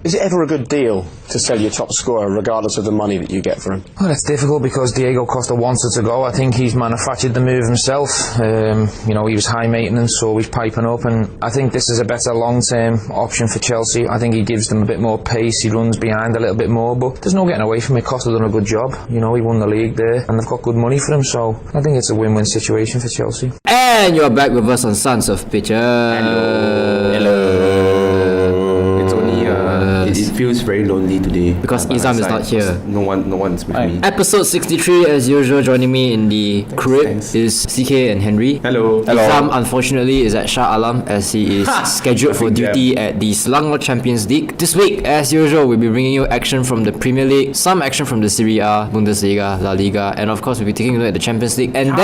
Is it ever a good deal to sell your top scorer regardless of the money that you get for him? Well, it's difficult because Diego Costa wanted to go. I think he's manufactured the move himself. He was high maintenance, so he's piping up, and I think this is a better long-term option for Chelsea. I think he gives them a bit more pace, he runs behind a little bit more, but there's no getting away from it. Costa done a good job. He won the league there, and they've got good money for him, so I think it's a win-win situation for Chelsea. And you're back with us on Sons of Pitcher. Hello. It feels very lonely today because Izham is not here. No one's with me. Episode 63, as usual, joining me in the crib is CK and Henry. Hello. Izham, unfortunately, is at Shah Alam as he is scheduled for duty at the Selangor Champions League. This week, as usual, we'll be bringing you action from the Premier League, some action from the Serie A, Bundesliga, La Liga, and of course, we'll be taking a look at the Champions League. And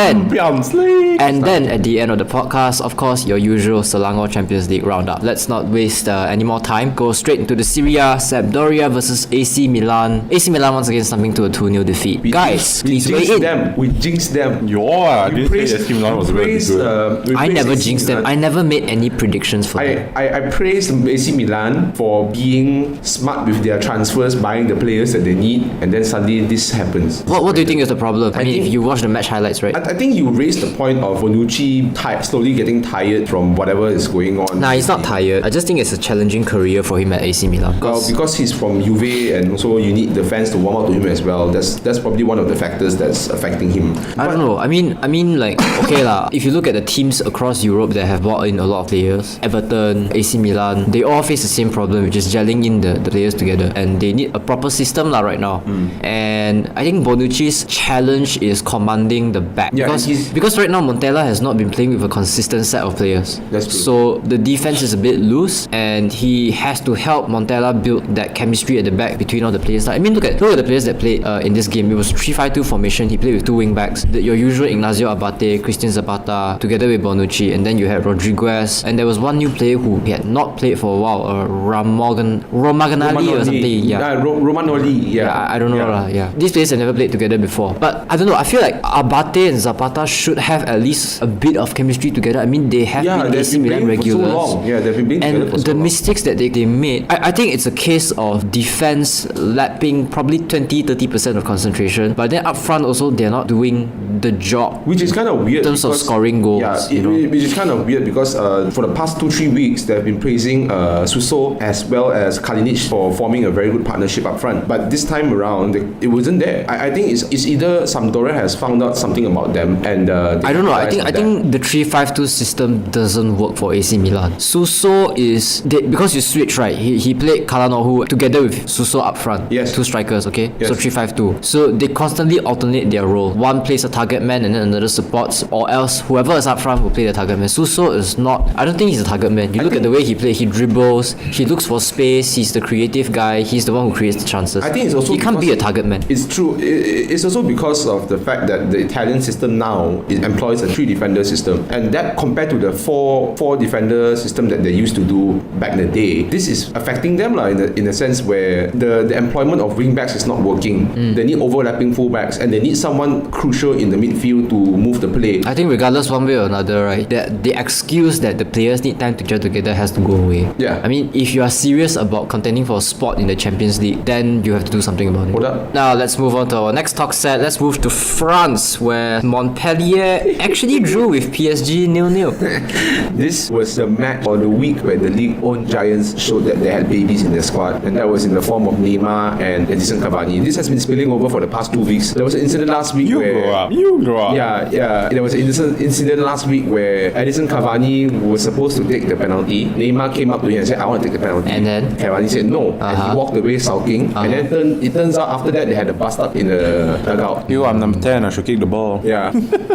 then at the end of the podcast, of course, your usual Selangor Champions League roundup. Let's not waste any more time. Go straight into the Serie A. Sampdoria versus AC Milan. AC Milan once again stumbling to a 2-0 defeat. Guys, please weigh in. We jinxed them. I didn't say AC Milan was very good. I never jinxed them. I never made any predictions for them. I praised AC Milan for being smart with their transfers, buying the players that they need, and then suddenly this happens. What do you think is the problem? I mean, if you watch the match highlights, right? I think you raised the point of Bonucci slowly getting tired from whatever is going on. Nah, he's not tired. I just think it's a challenging career for him at AC Milan. Because he's from Juve, and also you need the fans to warm up to him as well. That's probably one of the factors that's affecting him. I don't know. I mean, like, okay lah. If you look at the teams across Europe that have brought in a lot of players, Everton, AC Milan, they all face the same problem, which is gelling in the players together, and they need a proper system lah right now. And I think Bonucci's challenge is commanding the back, because right now Montella has not been playing with a consistent set of players. That's true. So the defense is a bit loose, and he has to help Montella build that chemistry at the back between all the players. I mean, look at the players that played in this game. It was 3-5-2 formation. He played with two wing backs. Your usual Ignacio Abate, Christian Zapata, together with Bonucci, and then you had Rodriguez, and there was one new player who had not played for a while, Romagnoli or something. Romagnoli. Yeah. I don't know. Yeah. These players have never played together before. But I don't know. I feel like Abate and Zapata should have at least a bit of chemistry together. I mean, they have been AC Milan regulars. So long. Yeah, they've been playing together for so long. And the mistakes that they made, I think it's a case of defense lapping probably 20-30% of concentration, but then up front also they're not doing the job, which is kind of weird in terms of scoring goals. Which is kind of weird because for the past 2-3 weeks they've been praising Suso as well as Kalinic for forming a very good partnership up front, but this time around it wasn't there. I think it's either Sampdoria has found out something about them, and I don't know. I think the 3-5-2 system doesn't work for AC Milan. Suso is because you switch, right? He played Kalanohu together with Suso up front. Yes. Two strikers, okay? Yes. So 3-5-2. So they constantly alternate their role. One plays a target man and then another supports, or else whoever is up front will play the target man. Suso is not, I don't think he's a target man. You look at the way he plays, he dribbles, he looks for space, he's the creative guy, he's the one who creates the chances. I think it's also he can't be a target man. It's true. It's also because of the fact that the Italian system now employs a 3-defender system, and that compared to the 4-defender system that they used to do back in the day, this is affecting them in a sense where the employment of wing backs is not working. They need overlapping full backs, and they need someone crucial in the midfield to move the play. I think regardless one way or another, right, that the excuse that the players need time to gel together has to go away. Yeah. I mean, if you are serious about contending for a spot in the Champions League, then you have to do something about it. Hold up. Now let's move on to our next talk set. Let's move to France, where Montpellier actually drew with PSG 0-0. This was the match or the week where the league-owned giants showed that they had babies in their squad, and that was in the form of Neymar and Edinson Cavani. This has been spilling over for the past 2 weeks. There was an incident last week You grow up. Yeah. There was an incident last week where Edinson Cavani was supposed to take the penalty. Neymar came up to him and said, "I want to take the penalty." And then Cavani said no, and he walked away sulking. And then it turns out after that they had a bust up in the dugout. I'm number 10, I should kick the ball. Yeah,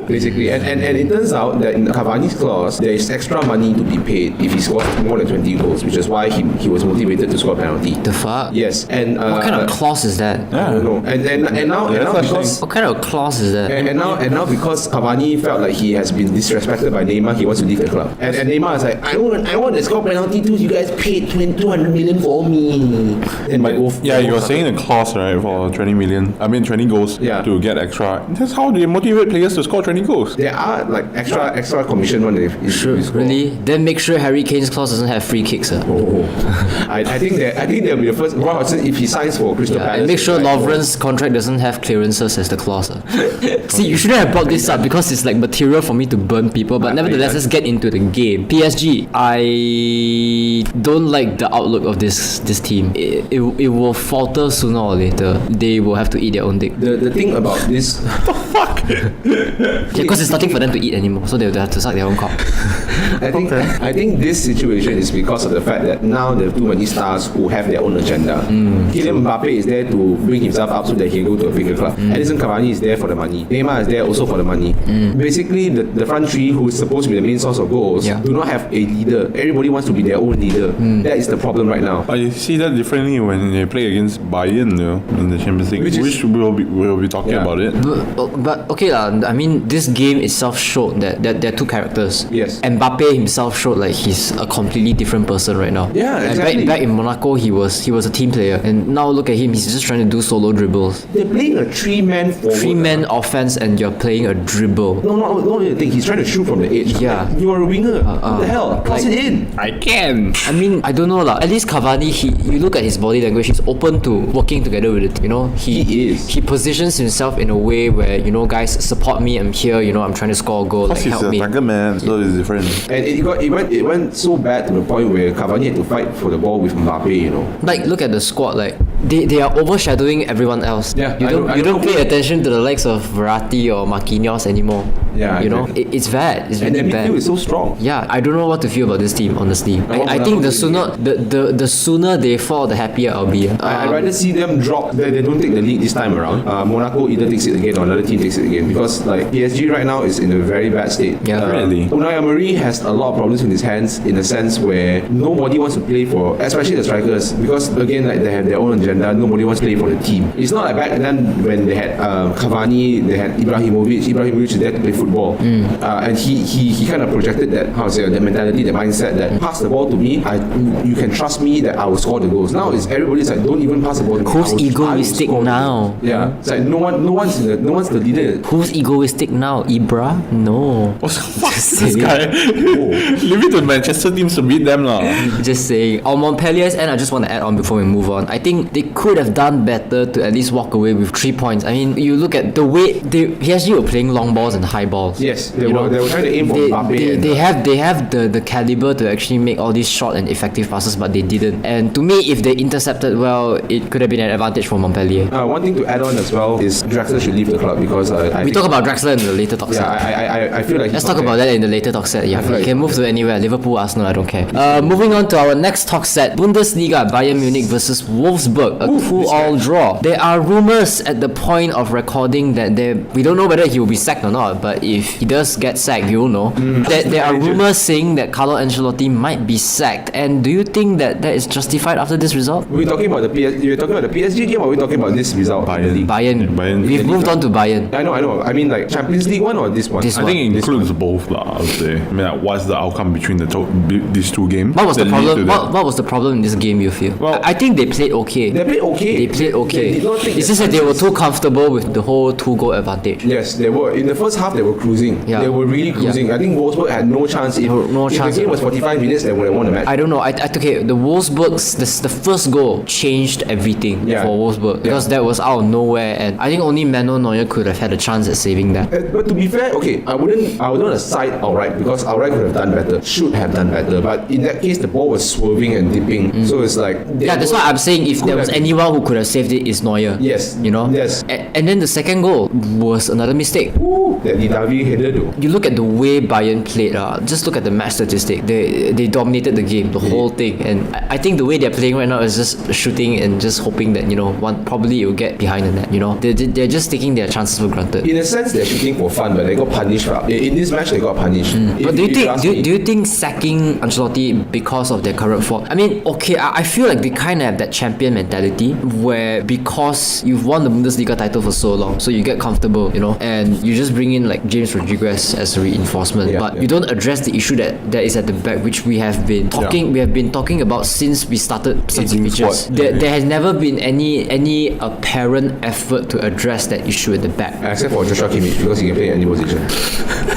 basically. And it turns out that in Cavani's clause, there is extra money to be paid if he scores more than 20 goals, which is why he was motivated to score a penalty. The fuck? Yes. And what kind of clause is that? I don't know. And now because what kind of clause is that? and now because Cavani felt like he has been disrespected by Neymar, he wants to leave the club. And Neymar is like, I want to score penalty too. You guys paid 200 million for me. And you were saying a clause, right, for 20 goals to get extra. That's how they motivate players to score 20 goals. There are like extra commission when Really? Then make sure Harry Kane's clause doesn't have free kicks. I think I think they'll be the first. Roy Hodgson, if he signs for Crystal Palace, and make sure Lovren's contract doesn't have clearances as the clause. See, you shouldn't have brought this up because it's like material for me to burn people. But nevertheless, let's get into the game. PSG, I don't like the outlook of this team. It will falter sooner or later. They will have to eat their own dick. The thing about this, Because there's nothing for them to eat anymore, so they'll have to suck their own cock. I think this situation is because of the fact that now there are too many stars who have their own agenda. Kylian Mbappe is there to bring himself up so that he can go to a bigger club. Edinson Cavani is there for the money. Neymar is there also for the money. Basically, the front three, who is supposed to be the main source of goals, do not have a leader. Everybody wants to be their own leader. That is the problem right now. I see that differently when they play against Bayern, in the Champions League, which we'll be talking about it. But okay I mean, this game itself showed that there are two characters. Yes. Mbappe himself showed like he's a completely different person right now. Yeah, exactly. And back in Monaco, he was a team player, and now look at him. He's just trying to do solo dribbles. They're playing a three-man forward. Three-man offense, and you're playing a dribble. No, the thing. He's trying to shoot from the edge. Yeah. Like, you are a winger. What the hell? Cross it in. I can. I mean, I don't know lah. At least Cavani, you look at his body language. He's open to working together with it. He is. He positions himself in a way where guys, support me. I'm here. I'm trying to score a goal. Because like, he's help a me. target man, so it's different. And it went so bad to the point where Cavani had to fight for the ball with Mbappe. Like, look at the squad. Like, they are overshadowing everyone else. Yeah, you don't pay attention to the likes of Verratti or Marquinhos anymore. Yeah, it's bad. It's and really the bad. midfield is so strong. Yeah, I don't know what to feel about this team, honestly. I think the sooner they fall, the happier I'll be. I'd rather see them drop. They don't take the lead this time around. Monaco either takes it again or another team takes it again, because like PSG right now is in a very bad state. Yeah, really. Unai Emery has a lot of problems with his hands, in a sense where nobody wants to play for, especially the strikers, because again, like, they have their own agenda. Nobody wants to play for the team. It's not like back then when they had Cavani, they had Ibrahimovic. Ibrahimovic is there to play football, and he kind of projected that that mentality, that mindset that pass the ball to me, you can trust me that I will score the goals. Now it's everybody's like, don't even pass the ball to me. Who's egoistic now? Yeah, it's like no one's the leader. Who's egoistic now? Ibra? No. What the fuck is Just this guy? Leave it to Manchester teams to beat them lah. Just saying. On Montpellier's end, I just want to add on before we move on. I think they could have done better to at least walk away with 3 points. I mean, you look at the way he actually were playing long balls and high balls. Yes, they were trying to aim for Mbappe. They have the caliber to actually make all these short and effective passes, but they didn't. And to me, if they intercepted well, it could have been an advantage for Montpellier. One thing to add on as well is Draxler should leave the club, because we talk about Draxler in the later talk set. I feel like let's talk about that in the later talk set. Yeah, we can move to anywhere. Liverpool, Arsenal, I don't care. Moving on to our next talk set, Bundesliga, Bayern Munich versus Wolfsburg, a 2-2 draw. There are rumors at the point of recording that we don't know whether he will be sacked or not, but if he does get sacked, you'll know. There are rumors saying that Carlo Ancelotti might be sacked. And do you think that is justified after this result? We're talking about the PSG game, or we're talking about this result? Bayern. We've moved on to Bayern. I know. I mean, like, Champions League one or this one? I think it includes both lah, I would say. I mean, like, what's the outcome between these two games? What was the problem? What was the problem in this game, you feel? Well, I think they played okay. They played okay. They did not take it's just that they were too comfortable with the whole 2-goal advantage. Yes, they were. In the first half, they were cruising. Yeah. They were really cruising. Yeah. I think Wolfsburg had no chance. If the game was 45 minutes, they would have won the match. I don't know. Okay, the Wolfsburg's the first goal changed everything for Wolfsburg, because that was out of nowhere, and I think only Manuel Neuer could have had a chance at saving that. But to be fair, okay, I wouldn't side outright, because outright could have done better, should have done better. But in that case, the ball was swerving and dipping, so it's like that's why I'm saying if there was anyone who could have saved it, it's Neuer. Yes, Yes. And then the second goal was another mistake. That Didavi header though. You look at the way Bayern played. Just look at the match statistic. They dominated the game, the whole thing. And I think the way they're playing right now is just shooting and just hoping that probably it will get behind the net. They're just taking their chances for granted. In a sense, they're shooting for fun, but they got punished. In this match, they got punished. But do you think sacking Ancelotti because of their current form? I mean, okay, I feel like they kind of have that champion mentality. mentality where because you've won the Bundesliga title for so long, so you get comfortable, and you just bring in like James Rodriguez as a reinforcement, but you don't address the issue that is at the back, which we have been talking about since we started pitches. There has never been any apparent effort to address that issue at the back, except for Joshua Kimmich, because he can play any position.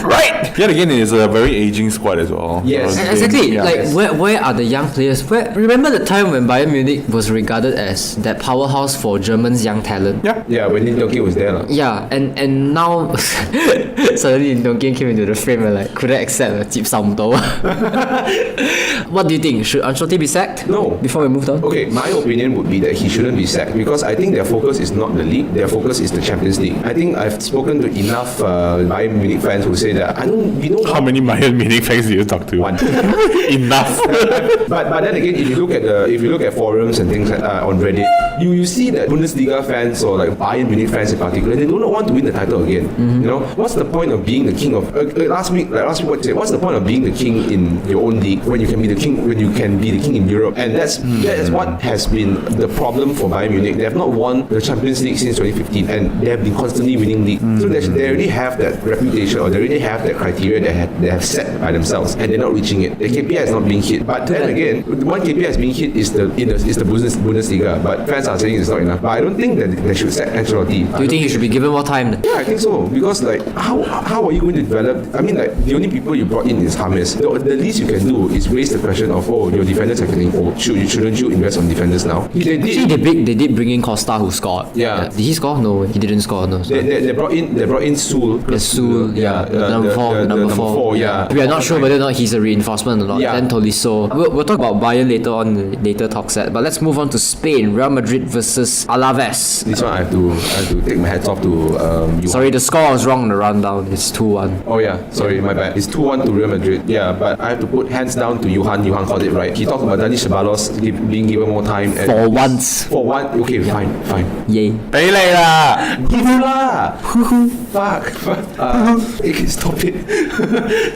Right. Yet again, it's a very aging squad as well. Yes, exactly. Where are the young players? Remember the time when Bayern Munich was regarded as that powerhouse for Germany's young talent? Yeah, when Lindonke was there. Yeah, and now suddenly Lindonke came into the frame and couldn't accept Jip Samdo. What do you think? Should Ancelotti be sacked? No. Before we move on? Okay, my opinion would be that he shouldn't be sacked, because I think their focus is not the league, their focus is the Champions League. I think I've spoken to enough Bayern Munich fans who say that how many Bayern Munich fans do you talk to? One. Enough. But then again, if you look at forums and things on Reddit, you see that Bundesliga fans or Bayern Munich fans in particular, they don't want to win the title again. What's the point of being the king of last week what's the point of being the king in your own league when you can be the king in Europe? And that's what has been the problem for Bayern Munich. They have not won the Champions League since 2015, and they have been constantly winning league. So they already have that reputation, or they already have that criteria they have set by themselves, and they're not reaching it. The KPI is not being hit. But then again, the one KPI is being hit is the Bundesliga. But fans are saying it's not enough. But I don't think that they should sack Ancelotti. Do you think he should be given more time then? Yeah, I think so. Because how are you going to develop? I mean, the only people you brought in is James. The least you can do is raise the question of, your defenders are getting old. Shouldn't you invest on defenders now? They did bring in Costa, who scored. Yeah. Did he score? No, he didn't score. No. They brought in Sul. Number four. Yeah. We are not sure whether or not he's a reinforcement or not. Yeah. Then Tolisso. We'll talk about Bayern later on in the later talk set. But let's move on to Spain. Real Madrid versus Alaves. This one I have to take my hats off to Sorry, the score was wrong in the rundown. It's 2-1. Oh yeah, sorry, my bad. It's 2-1 to Real Madrid. Yeah, but I have to put hands down to Johan. Johan got it right. He talked about Dani Ceballos being given more time. For once. For one. Okay, fine. Yay. 俾你啦 Give you lah. Fuck. Okay, stop it.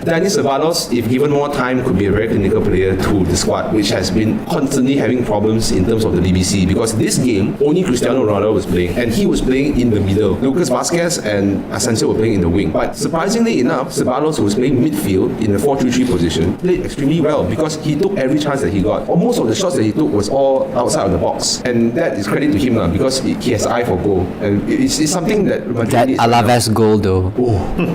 Dani Ceballos, if given more time, could be a very clinical player to the squad, which has been constantly having problems in terms of the BBC, because this game only Cristiano Ronaldo was playing, and he was playing in the middle. Lucas Vazquez and Asensio were playing in the wing. But surprisingly enough, Ceballos, who was playing midfield in the 4-3-3 position, played extremely well, because he took every chance that he got. Most of the shots that he took was all outside of the box, and that is credit to him now, because he has eye for goal, and it's something that Madrid That Alaves goal though.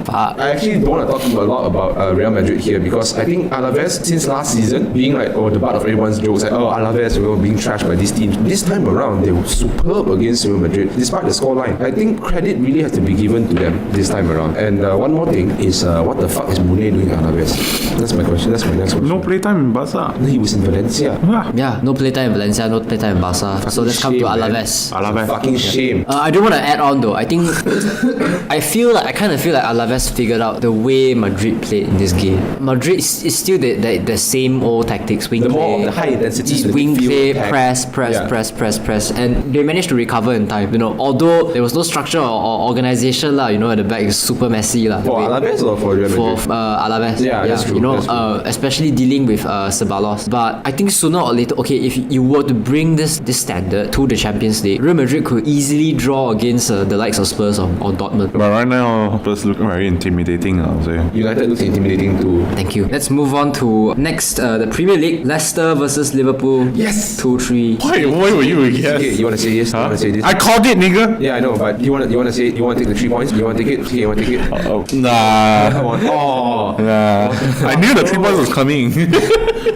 I actually don't want to talk a lot about Real Madrid here, because I think Alaves, since last season, being the butt of everyone's jokes, Alaves were being trashed by these teams. This time around, they were superb against Real Madrid, despite the scoreline. I think credit really has to be given to them this time around. And one more thing is, what the fuck is Monet doing at Alaves? That's my question. That's my next question. No playtime in Barca. He was in Valencia. Yeah, no playtime in Valencia, no playtime in Barca. So let's come to Alaves. Fucking shame. I do want to add on though. I think I kind of feel like Alaves figured out the way Madrid played in this game. Madrid is still the same old tactics. Wing play, the high intensity, wing play, press, and they managed to recover in time. Although there was no structure or organization at the back, it's super messy For Alaves or for Real Madrid? For Alaves, that's true. That's true. Especially dealing with Ceballos. But I think sooner or later, if you were to bring this standard to the Champions League, Real Madrid could easily draw against the likes of Spurs or Dortmund. But right now, Spurs look very intimidating, I would say. United looks intimidating too. Thank you. Let's move on to next, the Premier League. Leicester versus Liverpool. Yes. 2-3. Why were you again? Okay, you want to say yes? You want to say this? I called it, nigga. Yeah, I know, but you want to say? You want to take the 3 points? You want to take it? Okay, you want to take it? Nah. Come on. Oh. Nah. I knew the 3 points was coming.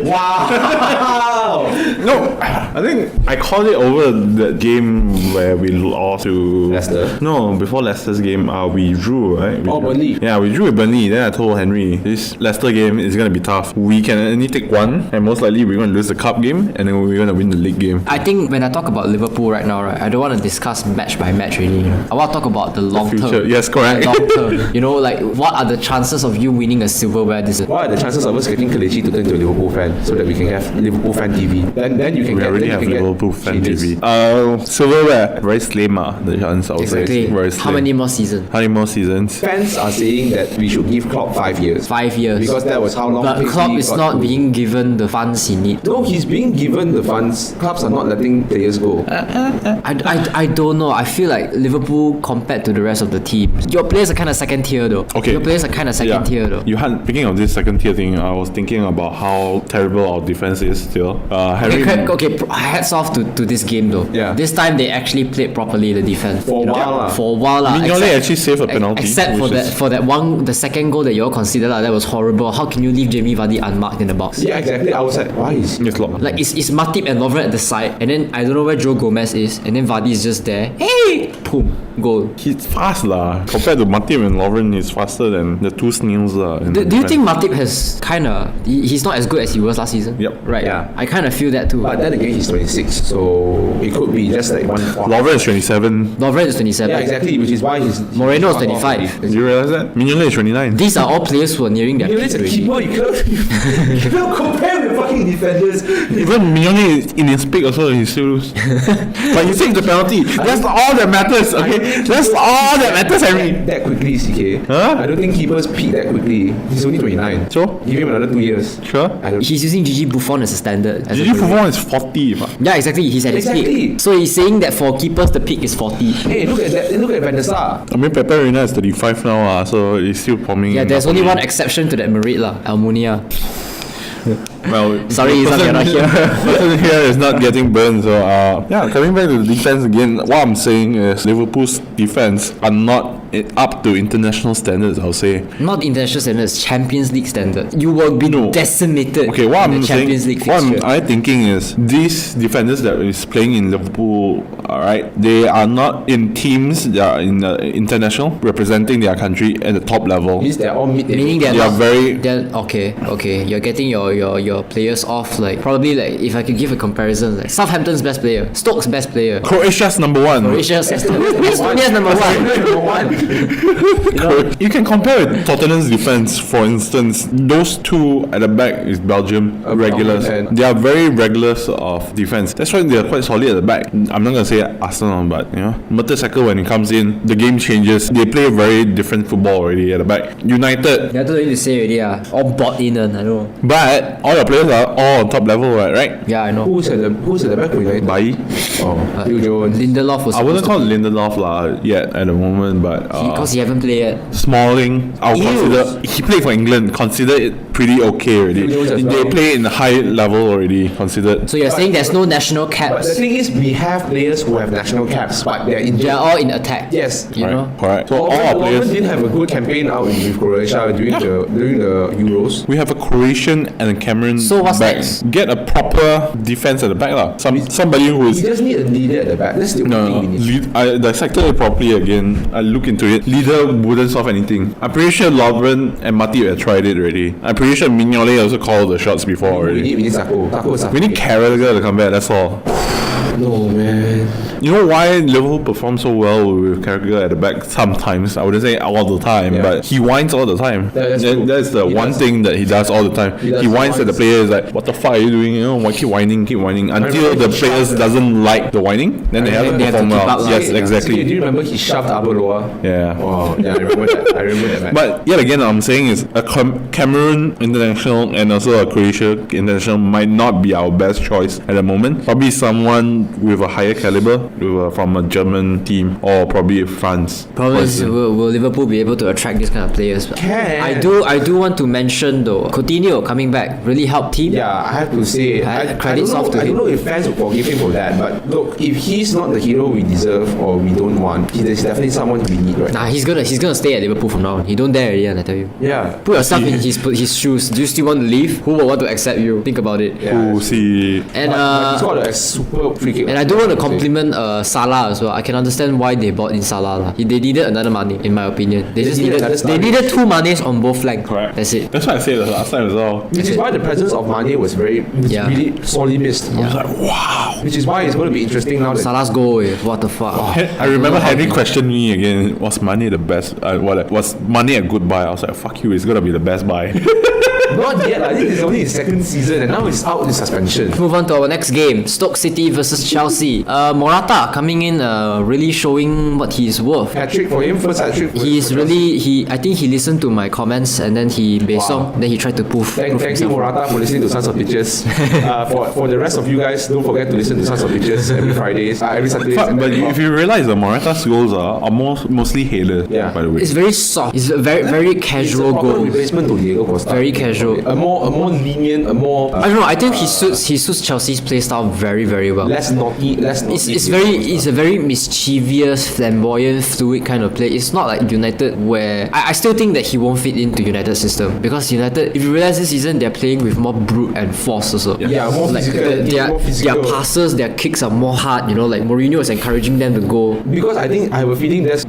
Wow. No, I think I called it over the game where we lost to Leicester. No, before Leicester's game, we drew, right? Burnley. Yeah, we drew with Burnley. Then I told Henry, this Leicester game is gonna be tough. We can only take one, and most likely we're gonna lose the cup game, and then we're gonna win the league game. I think when I talk about Liverpool right now, I don't want to discuss match by match really. I want to talk about the long term. Yes, correct. Long term. What are the chances of you winning a silverware this year? What are the chances of us getting Kelechi to turn into a Liverpool fan? so that we can have Liverpool fan TV. Then you can We get. already then have you can Liverpool get fan changes. TV. Silverware, very slim, the chance, I would say. Exactly. Very How slim. many more seasons? How many more seasons? Fans are saying that we should give Klopp 5 years. 5 years. Because that was how long. But Paisley Klopp is got not to- being given the funds he needs. No, he's being given the funds. Clubs are not letting players go. I don't know. I feel like Liverpool compared to the rest of the team, your players are kind of second tier though. Okay. Your players are kind of second tier though. Speaking of this second tier thing, I was thinking about how terrible our defense is still. Harry, Hats off to this game though. Yeah. This time they actually played properly the defense. For a while lah. For a while lah. Mignolet actually saved a penalty. Except which is- for that one, the second goal that you all considered that was horrible. How can you leave Jamie Vardy unmarked in the box? Yeah, exactly. I was like, why is It's locked. Like it's Matip and Lovren at the side, and then I don't know where Joe Gomez is, and then Vardy is just there. Hey, boom, goal. He's fast lah. Compared to Matip and Lovren, he's faster than the two snails lah. Do you think Matip has he's not as good as he was last season? Yep. Right. Yeah. I kind of feel that too. But then again, he's 26, so it could be just like one. Lovren is 27. Lovren is 27. Yeah, exactly. Which is why he's Moreno is he's 25. Do you realize that? Mignolet is 29. These are all players who are nearing their You know, peak it's a already. keeper. You cannot compare with fucking defenders. Even Mignolet in his peak also, he still lose. But he saved the penalty. That's all that matters, okay? That's all that matters, Henry. That quickly, CK. Huh? I don't think keepers peak that quickly. He's only 29. So? Give him another 2 years. Sure. I don't. He's using Gigi Buffon as a standard. As a Gigi player. Buffon is 40. Ma. Yeah, exactly. He's at his Exactly. peak. So he's saying that for keepers the peak is 40. Hey, look at that! Look at Van der Sar. I mean, Pepe Reina is 35 now, so he's still forming. Yeah, there's only one exception to that merit lah, Almunia. Well, Sorry, Izham, you're not here. person here is not getting burned. So, coming back to the defense again, what I'm saying is Liverpool's defense are not up to international standards, I'll say. Not international standards, Champions League standard. You will be No. decimated Okay, what in I'm the saying, Champions League what fixture. I'm thinking is these defenders that is playing in Liverpool, alright, they are not in teams that are in international, representing their country at the top level. Means they're all mid. Meaning they're They are not, very- they're okay. You're getting your players off like probably like if I could give a comparison, like Southampton's best player, Stoke's best player, Croatia's number one. Croatia's Estonia's number one. You can compare with Tottenham's defense, for instance. Those two at the back is Belgium regulars. and- They are very regulars of defense. That's why they are quite solid at the back. I'm not gonna say Arsenal, but Mertesacker when he comes in, the game changes. They play very different football already at the back. United, Yeah, I don't know what to say already. All bought in, I know. but all your players are all on top level, right? Yeah, I know. Who's at the back for United? Bailly. Oh, Phil Jones. Lindelof was I wouldn't supposed call Lindelof yet at the moment, but because he haven't played yet. Smalling, I'll Ew. consider. He played for England. Consider it pretty okay already. Jones as They well. play in high level already. Considered. So you're saying there's no national But the caps? thing is, we have players who have national caps, but they're injured. They're all in attack. Yes. You know. Correct. So all our Lovren players. didn't have a good campaign out with Croatia during the Euros. We have a Croatian and a Cameroon So what's back. next? Get a proper defense at the back lah. Somebody who We is. just need a leader at the back. That's the only No, thing we need. I dissected it properly again. I look into it. Leader wouldn't solve anything. I'm pretty sure Lovren and Matip have tried it already. I'm pretty sure Mignolet also called the shots before already. We need Sako. We need Carragher to come back. That's all. No, man. You know why Liverpool performs so well with Carragher at the back sometimes? I wouldn't say all the time, Yeah. but he whines all the time. That's true. That's the He one does. thing that he does all the time. does. He whines at the players like, what the fuck are you doing? Why keep whining, until remember the he players shouted. doesn't like the whining, then they have to they have to perform keep well. up, Yes, like, exactly. Do you remember he shoved Arbeloa? Yeah. Oh, yeah, I remember that. I remember that match. But yet again, I'm saying is a Cameroon international and also a Croatia international might not be our best choice at the moment. Probably someone with a higher caliber, from a German team or probably France. Problem is, will Liverpool be able to attract this kind of players? Can. I do want to mention though, Coutinho coming back really helped team. Yeah, I have to say, Credits off to I don't him. know if fans will forgive him for that, but look, if he's not the hero we deserve or we don't want, there's definitely someone we need, right? Nah, he's gonna stay at Liverpool from now on. He don't dare already, I tell you. Yeah. Put yourself in his shoes. Do you still want to leave? Who will want to accept you? Think about it. Yeah. Who see? And But he's got a super free kick. and I do want to compliment Salah as well. I can understand why they bought in Salah lah. They needed another Mane, in my opinion. They just needed needed another star. they needed two Manes on both flanks. Correct. That's it. That's what I said the last time as well. Which is why the presence of Mane was Yeah. really sorely missed. I was like, wow. Which is why it's going to be interesting now that Salah's goal, what the fuck? I remember Henry questioned me again. Was Mane the best? Was Mane a good buy? I was like, fuck you. It's gonna be the best buy. Not yet. This is only his second season, and now he's out in suspension. Move on to our next game, Stoke City versus Chelsea. Morata coming in, really showing what he is worth. Hat-trick for him, first hat-trick for him. He's really, I think he listened to my comments and then he then he tried to prove Thank you, himself. Morata, for listening to Sons of Bitches. For the rest of you guys, don't forget to listen to Sons of Bitches every Fridays, every Saturday. But if you realize the Morata's goals are mostly headed, by the way. It's very soft. It's a very casual it's a goal. replacement to Diego Costa. Very casual. A more lenient, a more. I don't know. I think he suits Chelsea's play style very well. Less naughty. It's a very mischievous, flamboyant, fluid kind of play. It's not like United where I still think that he won't fit into United system because United, if you realize this season they're playing with more brute and force also. Yeah, more like physical. their passes, their kicks are more hard. You know, like Mourinho is encouraging them to go. Because I think I have a feeling that's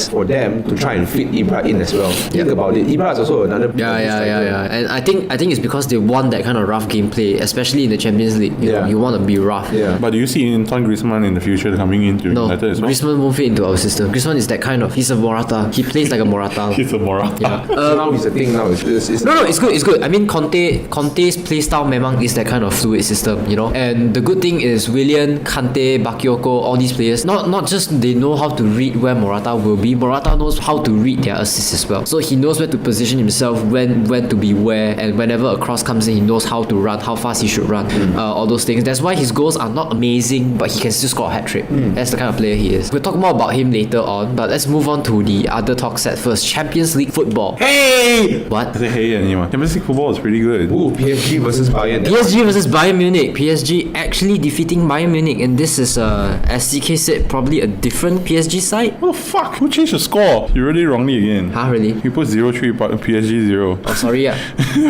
for them to try and fit Ibra in as well. Think about it. Ibra is also another. Yeah. And I think it's because they want that kind of rough gameplay, especially in the Champions League. You know, you want to be rough. Yeah. But do you see Antoine Griezmann in the future coming into United as well? Griezmann won't fit into our system. Griezmann is that kind of. He's a Morata. He plays like a Morata. He's a Morata. Yeah. So now he's a thing now. It's good. I mean, Conte's play style memang is that kind of fluid system, you know. And the good thing is Willian, Kante, Bakayoko, all these players, not just they know how to read where Morata will be. Morata knows how to read their assists as well. So he knows where to position himself, when to be where, and whenever a cross comes in, he knows how to run, how fast he should run, all those things. That's why his goals are not amazing, but he can still score a hat-trick. That's the kind of player he is. We'll talk more about him later on, but let's move on to the other talk set first. Champions League football. Hey! What? I say hey anymore. Champions League football is pretty good. Ooh, PSG versus Bayern. PSG versus Bayern Munich. PSG actually defeating Bayern Munich, and this is, as CK said, probably a different PSG side. Oh fuck! Who changed the score? You really wrongly again. Huh, really? You put 0-3 but PSG 0. Oh, sorry, yeah.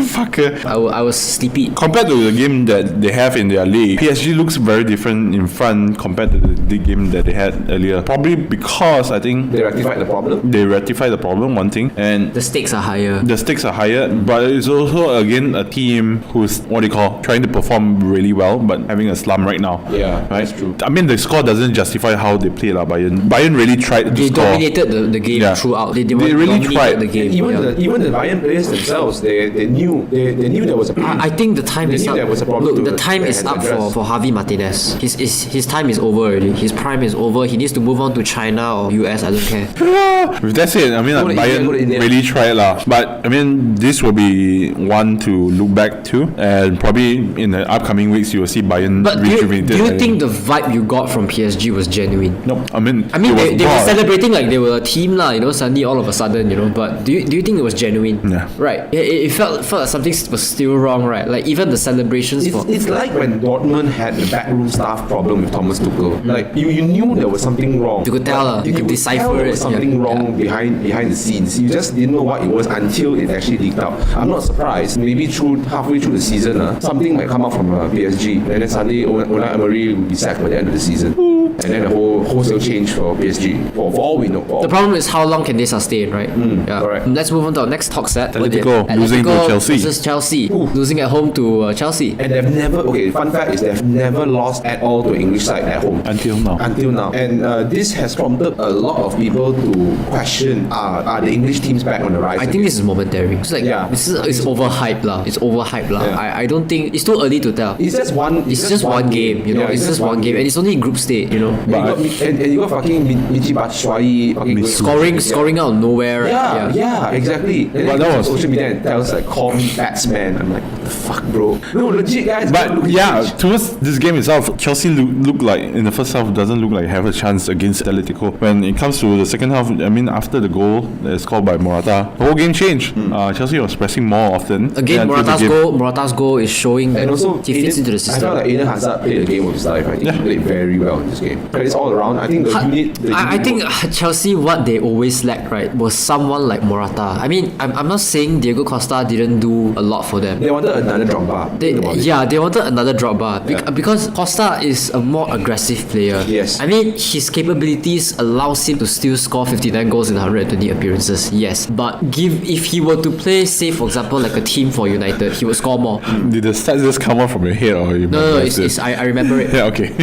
Fucker. I was sleepy. Compared to the game that they have in their league, PSG looks very different in front compared to the game that they had earlier. Probably because I think They rectified the problem. they rectified the problem, one thing, and The stakes are higher. the stakes are higher, but it's also again a team who's trying to perform really well but having a slump right now. Yeah, right. that's true. I mean the score doesn't justify how they played Bayern. Bayern really tried to They score. dominated the game Yeah. throughout. They really dominated tried. the game. Even the Bayern players themselves, they knew there was a problem. I think the time They is knew up. there was a problem Look, to- the time they is had to up address. for Javi Martinez. His time is over already. His prime is over. He needs to move on to China or US. I don't care. If that's it, I mean Go to Bayern India, go to India. really tried lah. But I mean this will be one to look back to, and probably in the upcoming weeks you will see Bayern But rejuvenated. do you think the vibe you got from PSG was genuine? No, I mean I mean, it was they were ball. celebrating like they were a team lah, you know, suddenly all of a sudden, you know, but do you think it was genuine? Yeah. Right. It felt like something was still wrong, right? Like even the celebrations for... It's like when Dortmund had the backroom staff problem with Thomas Tuchel. Like you knew there was something wrong. You could tell, you could decipher tell there it, was something yeah. wrong behind the scenes. You just didn't know what it was until it actually leaked out. I'm not surprised. Maybe halfway through the season, something might come out from PSG, and then suddenly Unai Emery will be sacked by the end of the season, and then the wholesale change for PSG. For all we know. The problem is how long can they sustain, right? correct. Let's move on to our next talk set. Atletico losing to Chelsea. Versus Chelsea. Losing at home to Chelsea. And they've never, fun fact is they've never lost at all to English side at home. Until now. And this has prompted a lot of people to question, are the English teams back on the rise? I think this is momentary. It's like, it's overhyped lah. It's overhyped lah. Yeah. I don't think, it's too early to tell. It's just one. It's just one game, you know. It's just one game, and it's only group state, you know. And you got fucking Michi Batshuayi fucking Scoring out of nowhere. Yeah, exactly. And then that was- social media and tells like, call me batsman. I'm like, what the fuck, bro? No, legit guys. But look at yeah, this. towards this game itself, Chelsea look like in the first half doesn't look like have a chance against Atletico. When it comes to the second half, I mean after the goal that's scored by Morata, the whole game changed. Chelsea was pressing more often. Again, Morata's goal is showing that And also, he fits into the I system. felt like Eden Hazard played the game of his life. I think he played very well in this game. Credits all around. I think I think Chelsea, what they always lacked, right, was someone like Morata. I mean, I'm not saying Diego Costa didn't do a lot for them. they wanted a another Drogba. They wanted another Drogba because Costa is a more aggressive player. Yes. I mean, his capabilities allows him to still score 59 goals in 120 appearances. Yes, but if he were to play, say for example, like a team for United, he would score more. Did the stats just come out from your head or you? No, I remember it. Yeah, okay.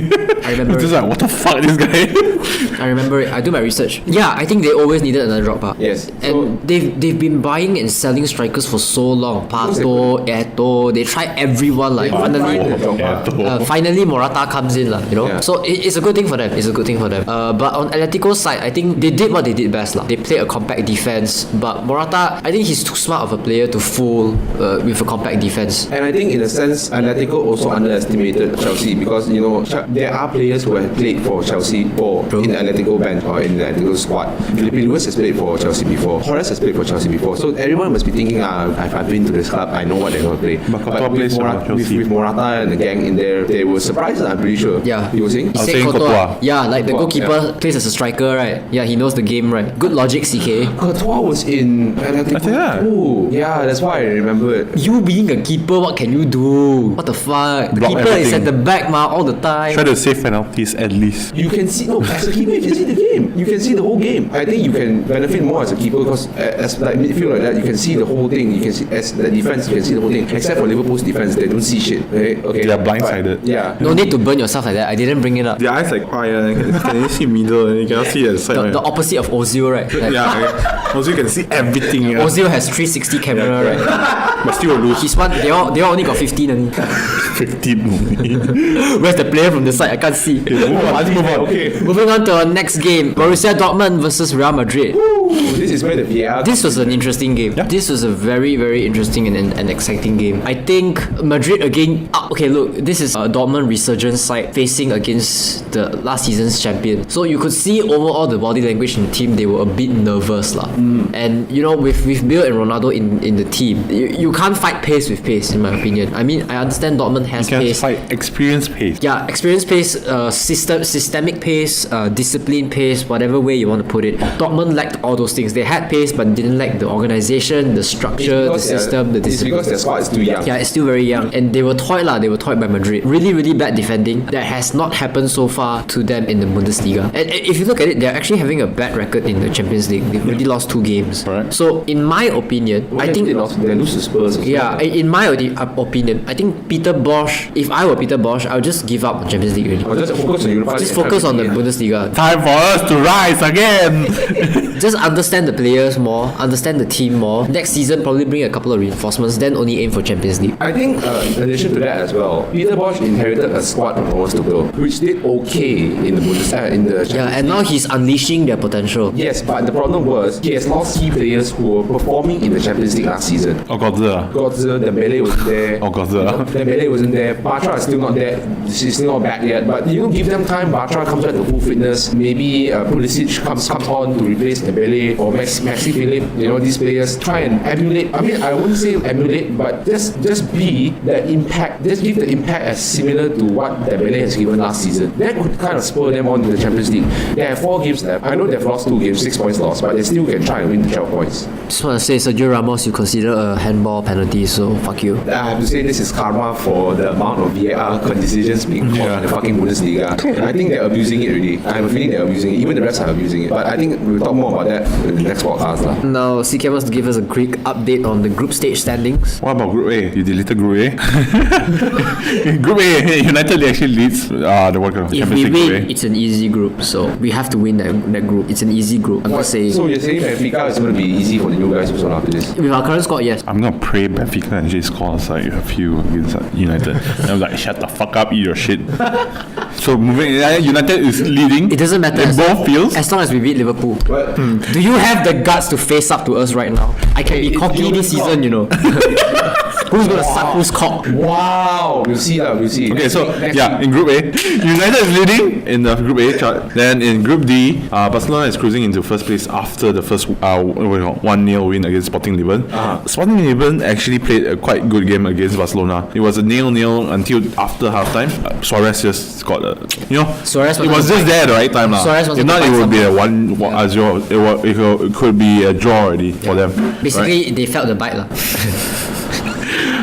I remember It's it. just like, what the fuck, this guy? I remember it. I do my research. Yeah, I think they always needed another Drogba. Yes. And they've been buying and selling strikers for so long. Pato, Eto'o, they tried everyone like finally Morata comes in lah, you know. Yeah. So it's a good thing for them. It's a good thing for them. But on Atletico's side, I think they did what they did best lah. They played a compact defense, but Morata, I think he's too smart of a player to fool with a compact defense. And I think in a sense, Atletico also underestimated Chelsea because, you know, there are players who have played for Chelsea or in the Atletico bench or in the Atletico squad. Felipe Luis has played for Chelsea before. Horace has played for Chelsea before. So everyone must be thinking, I've been to this club, I know what they're going to play. But with Morata and the gang in there, they were surprised, I'm pretty sure. Yeah. You were saying? He I was said saying Courtois. Yeah, like the Courtois, goalkeeper plays as a striker, right? Yeah, he knows the game, right? Good logic, CK. Courtois was in Atletico. Yeah. Ooh, yeah, that's why I remember it. You being a keeper, what can you do? What the fuck? The Block keeper is everything. at the back all the time. Try to save penalties at least. You can see, as a keeper, you can see the game. You can see the whole game. I think you can benefit more as a keeper because as like midfield like that, you can see the whole thing. You can see as the defense, you can see the whole thing. Except for Liverpool's defense, they don't see shit. Okay. They are blindsided. But, yeah. No need to burn yourself like that. I didn't bring it up. Their eyes like quiet. Can you see middle? And you cannot see at the side. The opposite of Ozil, right? Like, Yeah. Also, you can see everything. Yeah. Ozil has 360 camera, right? But still lose. He's one. They all only got 15 only. 15 only. Where's the player from the side? I can't see. Let's move on. Okay. Moving on to our next game, Borussia Dortmund versus Real Madrid. This is where the VAR. This was an interesting game. Yeah. This was a very, very interesting and exciting game. I think Madrid again. Okay, look, this is a Dortmund resurgence side facing against the last season's champion. So you could see overall the body language in the team, they were a bit nervous lah. And you know, with Bale and Ronaldo in the team, you can't fight pace with pace, in my opinion. I mean, I understand Dortmund has You can pace. fight experience pace. Yeah, experience pace, systemic pace, discipline pace, whatever way you want to put it. Dortmund lacked all those things. They had pace, but didn't lack the organization, the structure, the system, the It's discipline. because their squad is too young. Yeah, it's still very young, and they were toyed lah. They were toyed by Madrid. Really, really bad defending that has not happened so far to them in the Bundesliga. And if you look at it, they're actually having a bad record in the Champions League. They've already lost 2 games. Correct. So, in my opinion, I think they lose to Spurs. Also. yeah, in my opinion, I think Peter Bosz. If I were Peter Bosz, I would just give up on Champions League already. Or just focus on Europa. Just focus on the Bundesliga. Time for us to rise again. Just understand the players more, understand the team more. Next season, probably bring a couple of reinforcements, then only aim for Champions League. I think in addition to that as well, Peter Bosz inherited a squad from Thomas Tuchel, which did okay in the Bundesliga, in the Champions Yeah, and now he's unleashing their potential. Yes, but the problem was he has lost key players who were performing in the Champions League last season. Oh, Godza. Götze, Dembele wasn't there. Oh, Götze. Dembele wasn't there. Bartra is still not there. She's still not back yet. But you know, give them time. Bartra comes back to full fitness. Maybe Pulisic comes on to replace Dembele or Maxi Philippe. You know, these players try and emulate. I mean, I wouldn't say emulate, but just be the impact. Just give the impact as similar to what Dembele has given last season. That would kind of spur them on to the Champions League. They have 4 games left. I know they've lost 2 games, 6 points lost, but they still can try and win the 12 points. Just want to say, Sergio Ramos, you consider a handball penalty, so fuck you. I have to say this is karma for the amount of VAR decisions being called in the fucking Bundesliga. I think they're abusing it already. I have a feeling they're abusing it. Even the refs are abusing it. But I think we'll talk more about that in the next podcast. Now, CK wants to give us a quick update on the group stage standings. What about Group A? You deleted Group A? In Group A, United actually leads the World Cup If Champions we League win, Group A. it's an easy group, so we have to win that group. It's an easy group. I'm just saying. So you're saying Benfica is going to be easy for the new guys also after this? With our current squad, yes. I'm gonna pray Benfica and actually scores like a few against United. And I'm like, shut the fuck up, eat your shit. So moving, United is leading. It doesn't matter in as both fields. as long as we beat Liverpool. But Do you have the guts to face up to us right now? I can be cocky this season, you know. Who's gonna suck who's cock? wow, we'll see that. We'll see. Okay, so Next yeah, week. in Group A, United is leading in the Group A chart. Then in Group D, Barcelona is cruising into first place after the first 1-0 win against Sporting Lisbon. Sporting Lisbon actually played a quite good game against Barcelona. It was a 0-0 until after halftime. Suarez just got a, Suarez it was just there at the right time lah. Suarez wanted If not, to it find would be a someone. 1-0. It could be a draw already for them. Basically, they felt the bite lah.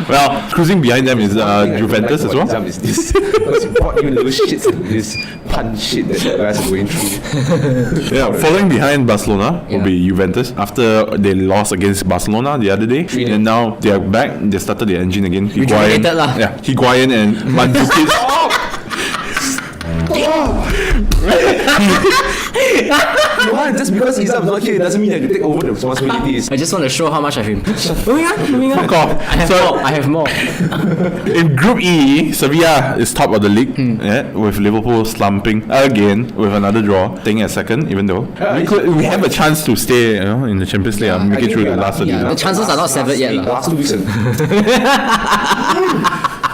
Well, cruising behind them is Juventus as well. Is this because you brought you those shits into this punch shit that you guys are going through. Yeah, following behind Barcelona will be Juventus after they lost against Barcelona the other day, and now they are back. They started the engine again. Rejuvenated lah. Yeah, Higuain and Mandzukic. Just because Izham is not here, it doesn't mean that you take over the responsibilities. I just want to show how much I've been. Moving on. Fuck off. I have more. In Group E, Sevilla is top of the league, with Liverpool slumping again with another draw, staying at second. Even though we have a chance to stay, in the Champions League, make it through the last. The chances are not severed yet. Last 2 weeks.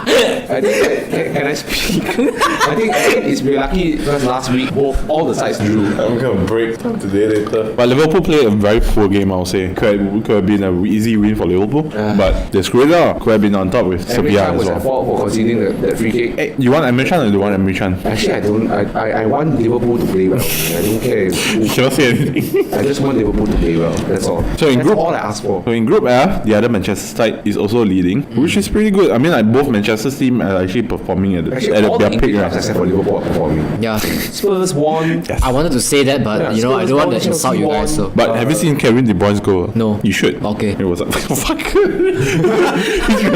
I think, can I speak? I think it's very lucky because last week all the sides drew. I'm gonna break today later. But Liverpool played a very poor game, I would say. Could have been an easy win for Liverpool, but they screwed it up. Could have been on top with Sevilla as was well. at fault for conceding that free kick. Hey, you want Emre Can or do you want Emre Can? Actually, I don't. I want Liverpool to play well. I don't care. You cannot say anything. I just want Liverpool to play well. That's all. So in That's group, all I ask for. So in Group F, the other Manchester side is also leading, which is pretty good. I mean, like both Manchester's team are actually performing at All their the peak. English except for Liverpool are performing. Yeah. Spurs won. I wanted to say that, but I Spurs don't want won, to insult you Chelsea guys. So. won. But have you seen Kevin De Bruyne's goal? No. You should. Okay. It was like, fuck.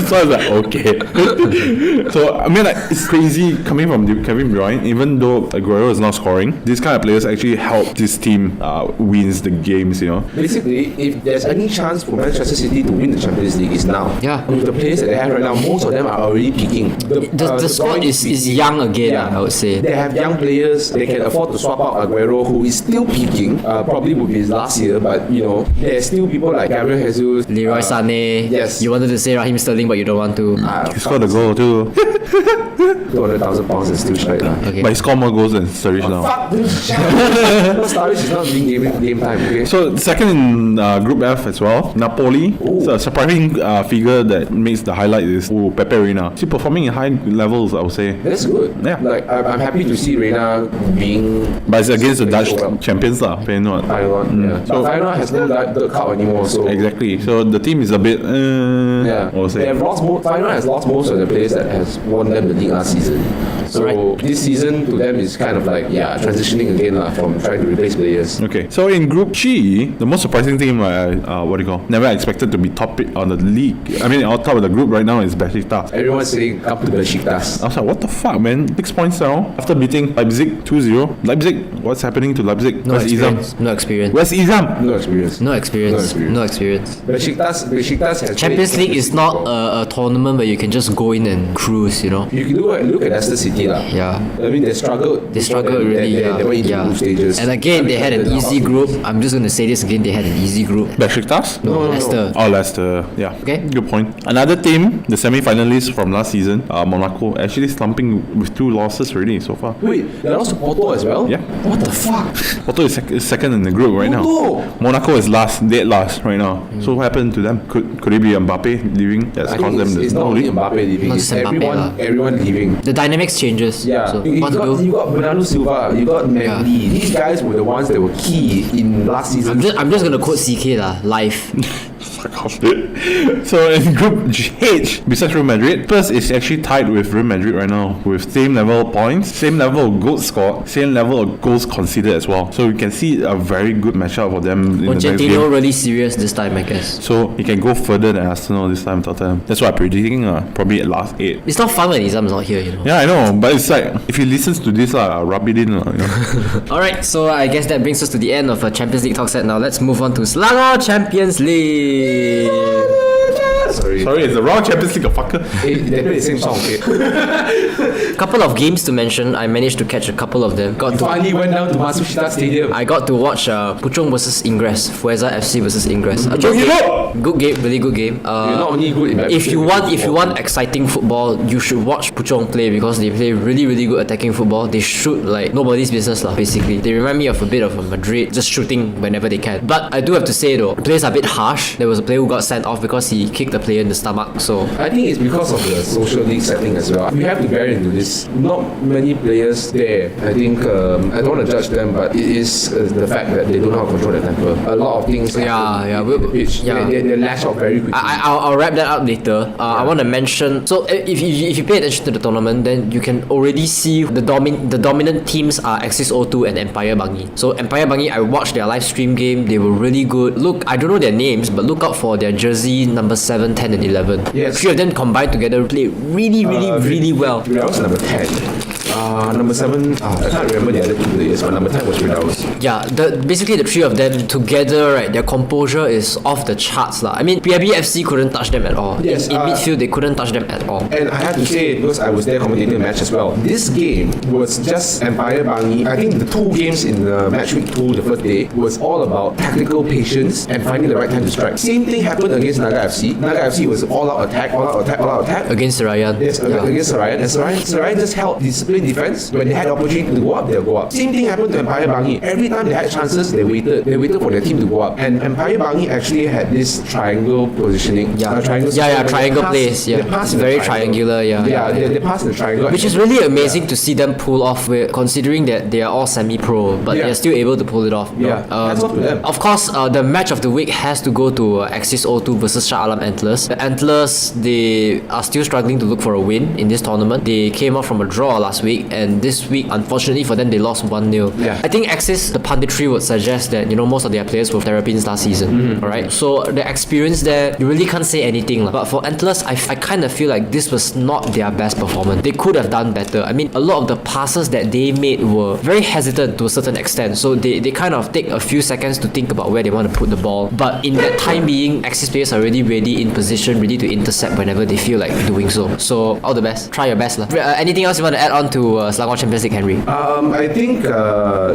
So I was like, okay. So, I mean, like, it's crazy coming from Kevin De Bruyne, even though Aguero is not scoring. These kind of players actually help this team wins the games, Basically, if there's any chance for Manchester City to win the Champions League, it's now. Yeah. With the players that they have right now, most of them are already peaking. The squad is young again, I would say. They have young players. They can afford to swap out Aguero, who is still peaking. Probably would be his last year, but there's still people like Gabriel Jesus, Leroy Sané. Yes. You wanted to say Raheem Sterling, but you don't want to. He scored a goal too. £200,000 is still straight. Okay. But he scored more goals than Sturridge now. Fuck this shit. Sturridge is not being game time, okay? So second in Group F as well, Napoli. So a surprising figure that makes the highlight is Pepe Reina. He's performing in high levels, I would say. That's good. Yeah. Like, I'm happy to see Reina being... But it's against the Dutch champions lah. Feyenoord, yeah. So- But Feyenoord has no the cup anymore, so... Exactly. So the team is a bit. Yeah. I would They say. have lost Feyenoord has lost most of the players that has won them the league last season. So this season to them is kind of like transitioning again from trying to replace players. Okay, so in Group G, the most surprising team, never expected to be top on the league. I mean, on top of the group right now is Besiktas. Everyone's saying come to Besiktas. I was like, what the fuck, man? 6 points now after beating Leipzig 2-0. Leipzig, what's happening to Leipzig? No Where's experience. Izham? No experience. Where's Izham? No experience. No experience. No No experience. Besiktas has Champions played League is not a tournament where you can just go in and cruise, You can look at Leicester City lah. Yeah. I mean, they struggled. They struggled really, They went into group stages. And again, they had an easy group. I'm just going to say this again. They had an easy group. Besiktas? No, Leicester. Oh, Leicester. Yeah. Okay. Good point. Another team, the semi-finalists from last season, Monaco, actually slumping with 2 losses already so far. Wait, they lost to Porto as well? Yeah. What the fuck? Porto is second in the group right Porto! now. Monaco is dead last right now. So what happened to them? Could it be Mbappe leaving? That's I caused think them it's the not no only league. Mbappe leaving. Not It's just Mbappe everyone leaving. The dynamics changes. Yeah, So you what to got do? Bernardo Silva, you got Mendy. These guys were the ones that were key in last season. I'm just gonna quote CK lah. Live. Fuck off. So in Group H, besides Real Madrid, Spurs is actually tied with Real Madrid right now with same level of points, same level of goals scored, same level of goals conceded as well. So you can see a very good matchup for them in the next Pochettino game. really serious this time, I guess. So he can go further than Arsenal this time, Tottenham. That's what I'm predicting. Probably at last 8. It's not fun when Izham's not here, Yeah, I know, but it's like if he listens to this, I'll rub it in. Alright, so I guess that brings us to the end of a Champions League talk set. Now let's move on to Selangor Champions League. Sorry, it's the wrong Champions League, fucker. They play the same song, okay? Couple of games to mention. I managed to catch a couple of them. Finally went down to Matsushita Stadium. I got to watch Puchong versus Ingress, Fueza FC versus Ingress. A good game, really good game. You're not only good in If you want exciting football, you should watch Puchong play because they play really good attacking football. They shoot like nobody's business lah. Basically, they remind me of a bit of a Madrid, just shooting whenever they can. But I do have to say though, players are a bit harsh. There was a player who got sent off because he kicked a player in in the stomach. So I think it's because of the social league setting as well. We have to bear into this. Not many players there. I think I don't want to judge them, but it is the fact that they don't know how to control their temper. A lot of things happen in the pitch. They lash out very quickly. I'll wrap that up later. I want to mention. So if you pay attention to the tournament, then you can already see the dominant teams are Axis O2 and Empire Bangi. So Empire Bangi, I watched their live stream game. They were really good. Look, I don't know their names, but look out for their jersey number 7, 10, and 11. Yes. 3 of them combined together play really well. Riddell's number 10. Number 7, I can't remember the other 2 players, but number 10 was Riddell's. Yeah, basically the 3 of them together, right, their composure is off the charts. I mean, PIB FC couldn't touch them at all. Yes, in midfield, they couldn't touch them at all. And I have to say, because I was there commentating the match as well, this game was just Empire Bangi. I think the 2 games in the match week 2, the first day, was all about tactical patience and finding the right time to strike. Same thing happened against Naga FC. Naga FC was all out attack. Against Serayan. Yes, against Serayan. And Serayan just held disciplined defense. When they had the opportunity to go up, they'll go up. Same thing happened to Empire Bangi. Every time they had chances, they waited for their team to go up. And Empire Bangi actually had this triangle positioning. Triangle plays. They pass in the very triangle. triangular. They pass in the triangle. Which is really amazing to see them pull off, considering that they are all semi-pro, but they're still able to pull it off. That's up to them. Of course, the match of the week has to go to Axis O2 versus Shah Alam Antlers. The Antlers, they are still struggling to look for a win in this tournament. They came out from a draw last week, and this week, unfortunately for them, they lost 1-0. I think Axis, the punditry would suggest that most of their players were Terrapins last season. Alright, so the experience there, you really can't say anything. But for Antlers, I kind of feel like this was not their best performance. They could have done better. I mean, a lot of the passes that they made were very hesitant to a certain extent. So they kind of take a few seconds to think about where they want to put the ball. But in that time being, Axis players are already ready in position, ready to intercept whenever they feel like doing so. So all the best. Try your best. Anything else you want to add on to Selangor Champions League, Henry? I think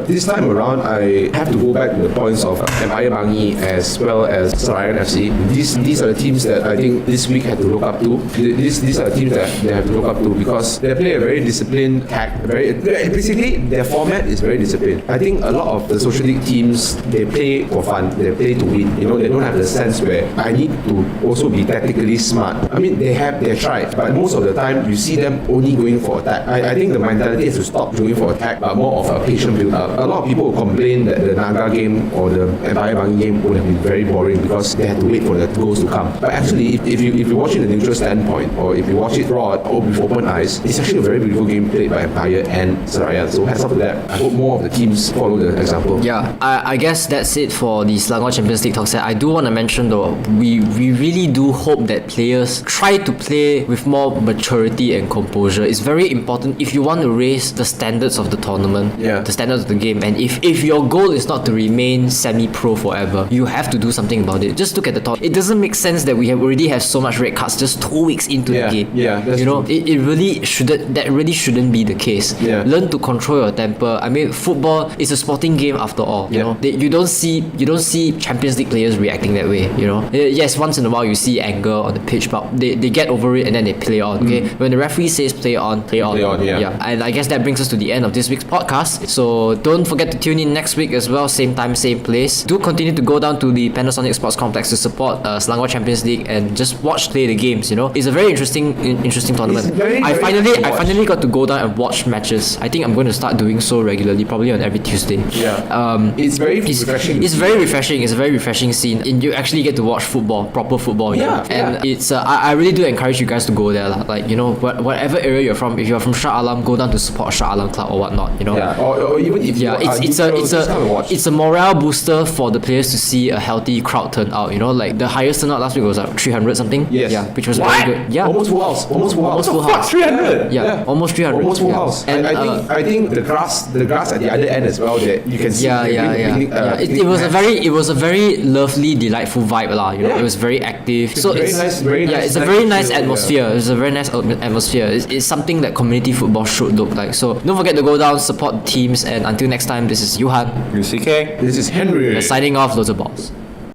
this time around, I have to go back to the points of Empire Bangi as well as Serayan FC. These are the teams that I think this week had to look up to. These are the teams that they have to look up to because they play a very disciplined attack. Basically, their format is very disciplined. I think a lot of the social league teams, they play for fun. They play to win. They don't have the sense where I need to also be tactically smart. I mean, they tried, but most of the time you see them only going for attack. I think the mentality is to stop going for attack, but more of a patient build-up. A lot of people complain that the Naga game or the Empire Bangi game would have been very boring because they had to wait for the goals to come. But actually, if you watch it in a neutral standpoint, or if you watch it raw or with open eyes, it's actually a very beautiful game played by Empire and Serayan. So hats off to that. I hope more of the teams follow the example. I guess that's it for the Selangor Champions League talk set. I do want to mention though, we really do hope that players try to play with more maturity and composure. It's very important if you want to raise the standards of the tournament, the standards of the game, and if your goal is not to remain semi-pro forever, you have to do something about it. Just look at the top. It doesn't make sense that we already have so much red cards just 2 weeks into the game. It really shouldn't. That really shouldn't be the case. Learn to control your temper. I mean, football is a sporting game after all. You don't see Champions League players reacting that way. Yes, once in a while you see anger on the pitch, but they get over it and then they play on. Okay, when the referee says play on. And I guess that brings us to the end of this week's podcast. So don't forget to tune in next week as well. Same time, same place. Do continue to go down to the Panasonic Sports Complex to support Selangor Champions League and just play the games. It's a very interesting tournament. I finally got to go down and watch matches. I think I'm going to start doing so regularly, probably on every Tuesday. It's very refreshing. It's very refreshing. It's a very refreshing scene, and you actually get to watch football, proper football. And it's I really do encourage you guys to go there. Like whatever area you're from, if you're from Shah Alam, go down to support Shah Alam club or whatnot. Or even if it's a morale booster for the players to see a healthy crowd turn out. Like the highest turnout last week was like 300 something. Which was very good. Almost full house. Almost full house. 300. Almost 300. Almost full house. And I think the grass at the other end as well that you can see. It was a very lovely, delightful vibe lah. It was very active. It's a very nice atmosphere. It's a very nice atmosphere. It's something that community football should look like. So don't forget to go down, support the teams, and until next time, this is Johan. UCK. This is Henry. We're signing off. Loads of balls.